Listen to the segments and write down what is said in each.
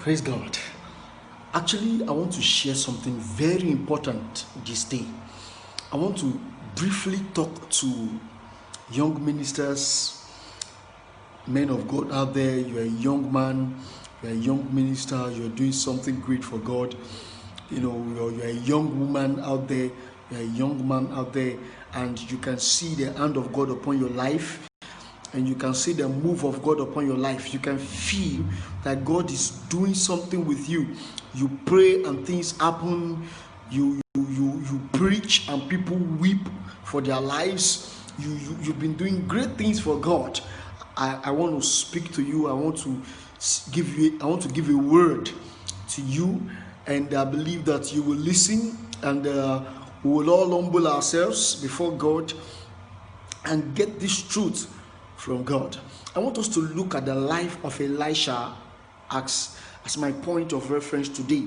Praise God. Actually, I want to share something very important this day. I want to briefly talk to young ministers, men of God out there. You're a young man, you're a young minister, you're doing something great for God. You're a young woman out there, you're a young man out there, and you can see the hand of God upon your life, and you can see the move of God upon your life. You can feel that God is doing something with you. You pray and things happen. You preach and people weep for their lives. You've been doing great things for God. I want to speak to you. I want to give a word to you, and I believe that you will listen, and we will all humble ourselves before God and get this truth from God. I want us to look at the life of Elisha as my point of reference today.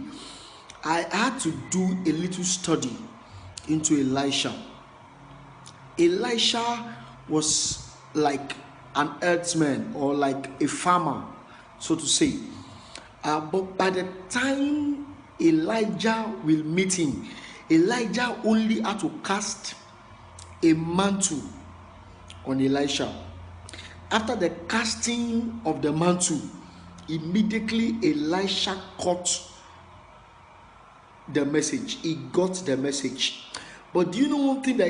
I had to do a little study into Elisha. Elisha was like an earthman or like a farmer, so to say. But by the time Elijah will meet him, Elijah only had to cast a mantle on Elisha. After the casting of the mantle, immediately Elisha caught the message. He got the message. But do you know one thing that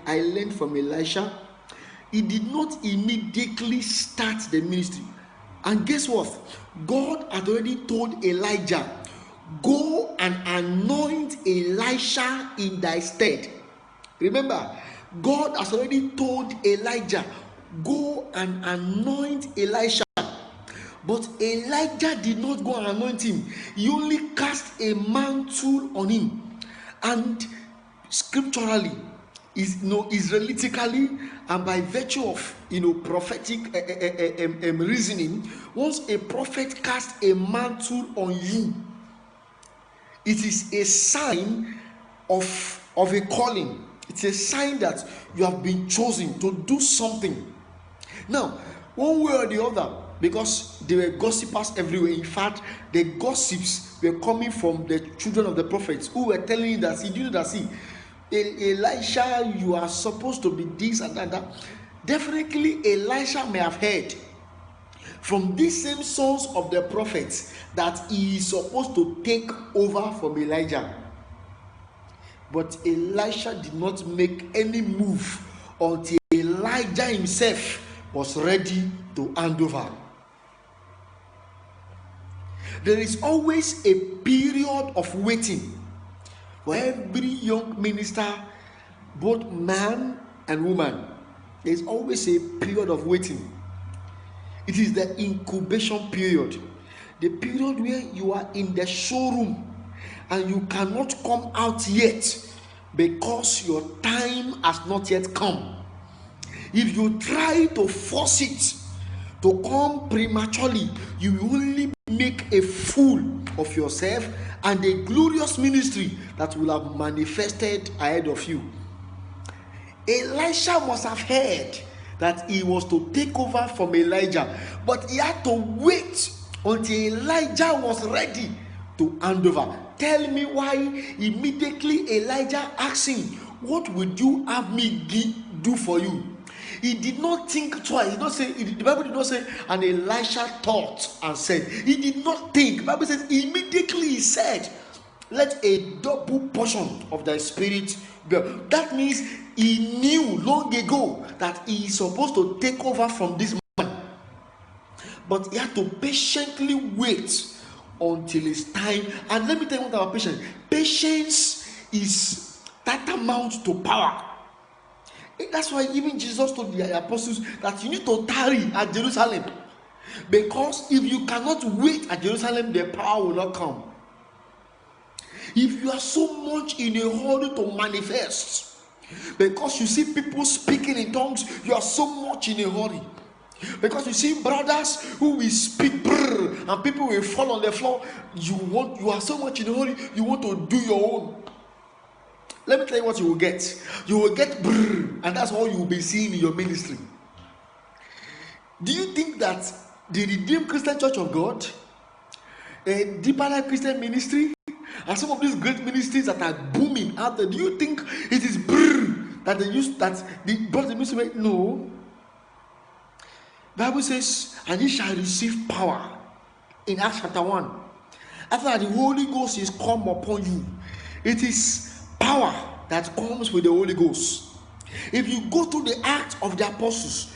I learned from Elisha? He did not immediately start the ministry. And guess what? God had already told Elijah, go and anoint Elisha in thy stead. Remember, God has already told Elijah, go and anoint Elisha. But Elijah did not go and anoint him. He only cast a mantle on him. And scripturally, Israelitically, and by virtue of prophetic reasoning, once a prophet casts a mantle on you, it is a sign of a calling. It's a sign that you have been chosen to do something. Now, one way or the other, because there were gossipers everywhere. In fact, the gossips were coming from the children of the prophets who were telling you that, see, Elisha, you are supposed to be this and that. Definitely, Elisha may have heard from these same sons of the prophets that he is supposed to take over from Elijah. But Elisha did not make any move until Elijah himself was ready to hand over. There is always a period of waiting for every young minister, both man and woman. There is always a period of waiting. It is the incubation period, the period where you are in the showroom and you cannot come out yet because your time has not yet come. If you try to force it to come prematurely, you will only make a fool of yourself and the glorious ministry that will have manifested ahead of you. Elisha must have heard that he was to take over from Elijah, but he had to wait until Elijah was ready to hand over. Tell me why immediately Elijah asked him, what would you have me do for you? He did not think twice. He did not say, the Bible did not say, and Elisha thought and said. He did not think. The Bible says, immediately he said, let a double portion of thy spirit be. That means he knew long ago that he is supposed to take over from this man. But he had to patiently wait until his time. And let me tell you what about patience. Patience is tantamount to power. That's why even Jesus told the apostles that you need to tarry at Jerusalem, because if you cannot wait at Jerusalem, the power will not come. If you are so much in a hurry to manifest, because you see people speaking in tongues, you are so much in a hurry. Because you see brothers who will speak and people will fall on the floor, you are so much in a hurry, you want to do your own. Let me tell you what you will get. You will get and that's all you will be seeing in your ministry. Do you think that the Redeemed Christian Church of God A Deeper Life Christian Ministry, and some of these great ministries that are booming out there. Do you think it is brrr that they use that the brought the ministry? No. Bible says, and ye shall receive power in Acts chapter 1. After that, the Holy Ghost is come upon you. It is power that comes with the Holy Ghost. If you go to the Acts of the Apostles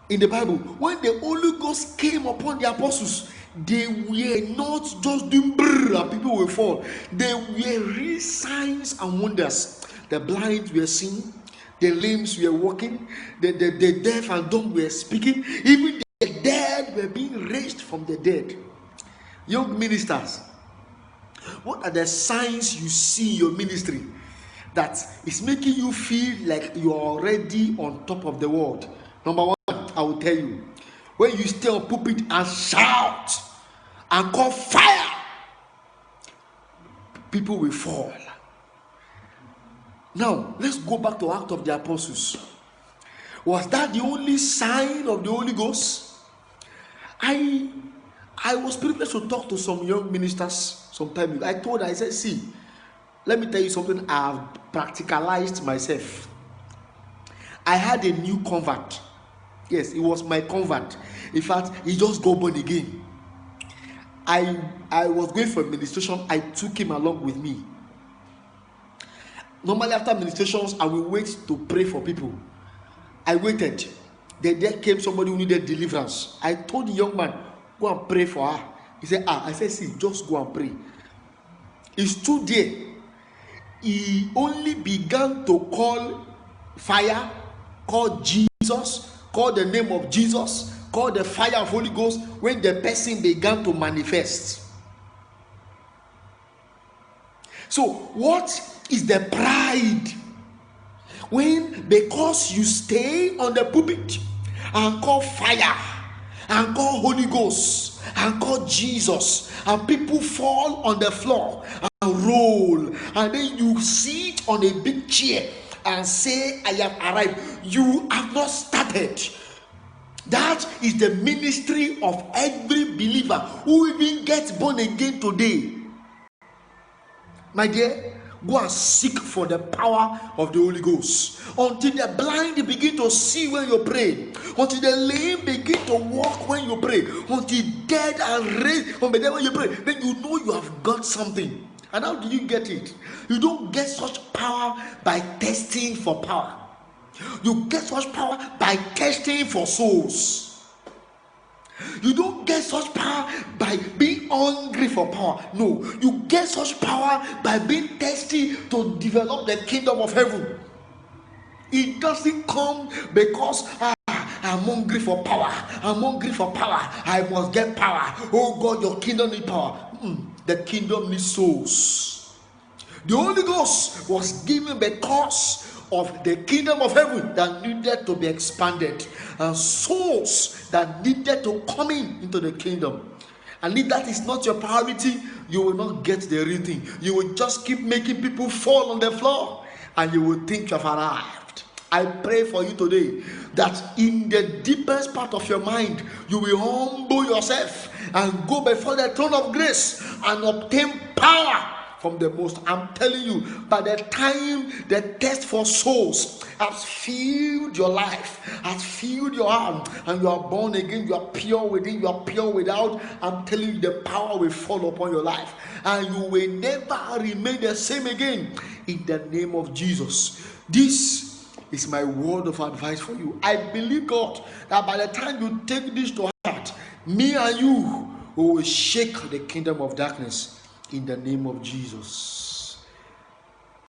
in the Bible, when the Holy Ghost came upon the apostles, they were not just doing brrr and people will fall. They were real signs and wonders. The blind were seeing, the lame were walking, the deaf and dumb were speaking, even the dead were being raised from the dead. Young ministers, what are the signs you see in your ministry that is making you feel like you are already on top of the world? Number one, I will tell you, when you stay on pulpit and shout and call fire, people will fall. Now, let's go back to Act of the Apostles. Was that the only sign of the Holy Ghost? I was privileged to talk to some young ministers some time ago. I said, see, let me tell you something I have practicalized myself. I had a new convert. Yes, it was my convert. In fact, he just got born again. I was going for administration. I took him along with me. Normally after administrations, I will wait to pray for people. I waited. Then there came somebody who needed deliverance. I told the young man, go and pray for her. He said, I said, see, just go and pray. He stood there. He only began to call fire, call Jesus, call the name of Jesus, call the fire of Holy Ghost when the person began to manifest. So what is the pride? When because you stay on the pulpit and call fire and call Holy Ghost and call Jesus, and people fall on the floor and roll, and then you sit on a big chair and say, I have arrived. You have not started. That is the ministry of every believer who even gets born again today. My dear, go and seek for the power of the Holy Ghost until the blind begin to see when you pray, until the lame begin to walk when you pray, until dead are raised when you pray. Then you know you have got something. And how do you get it? You don't get such power by testing for power. You get such power by testing for souls. You don't get such power by being hungry for power. No, you get such power by being thirsty to develop the kingdom of heaven. It doesn't come because I'm hungry for power. I'm hungry for power. I must get power. Oh God, your kingdom needs power. The kingdom needs souls. The Holy Ghost was given because of the kingdom of heaven that needed to be expanded, and souls that needed to come into the kingdom. And if that is not your priority, you will not get the real thing. You will just keep making people fall on the floor, and you will think you have arrived. I pray for you today that in the deepest part of your mind, you will humble yourself and go before the throne of grace and obtain power from the Most. I'm telling you, by the time the test for souls has filled your life, has filled your heart, and you are born again, you are pure within, you are pure without, I'm telling you, the power will fall upon your life, and you will never remain the same again, in the name of Jesus. This is my word of advice for you. I believe, God, that by the time you take this to heart, me and you will shake the kingdom of darkness in the name of Jesus.